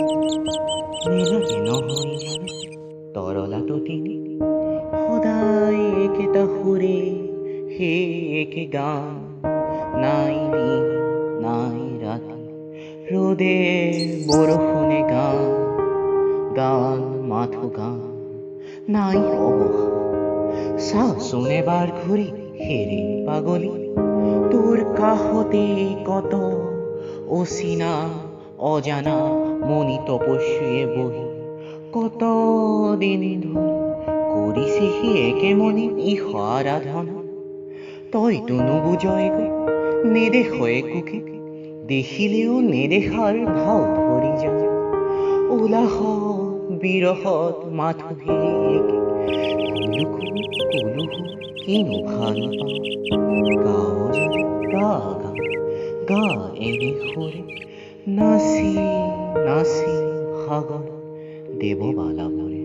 নেলাগে নহয় জানো তৰলাটো তিনি সদায় একেটা সুৰে হে একে গান নাই দিন নাই ৰাতি ৰ'দে বৰষুণে গান গান মাথো গান নাই অৱসান চাচোন এবাৰ ঘূৰি হেৰি পাগলী তোৰ কাষতে কত অচিনা অজানা মনি তপস্বীয়ে বহি কত দিন ধৰি কৰিছে সি একে মনে ইহ আৰাধনা তইতো নুবুজয়গৈ নেদেখ একোকে দেখিলেও নেদেখাৰ ভাও ধৰি যায় উলাহত বিৰহত মাথো হে একে কুলুকু কুলুকু কিনো ভাল পাওঁ গাঁৱলৈ গা গা গা এনে সুৰে নাচি নাচি সাগৰ দেৱবালা বৰে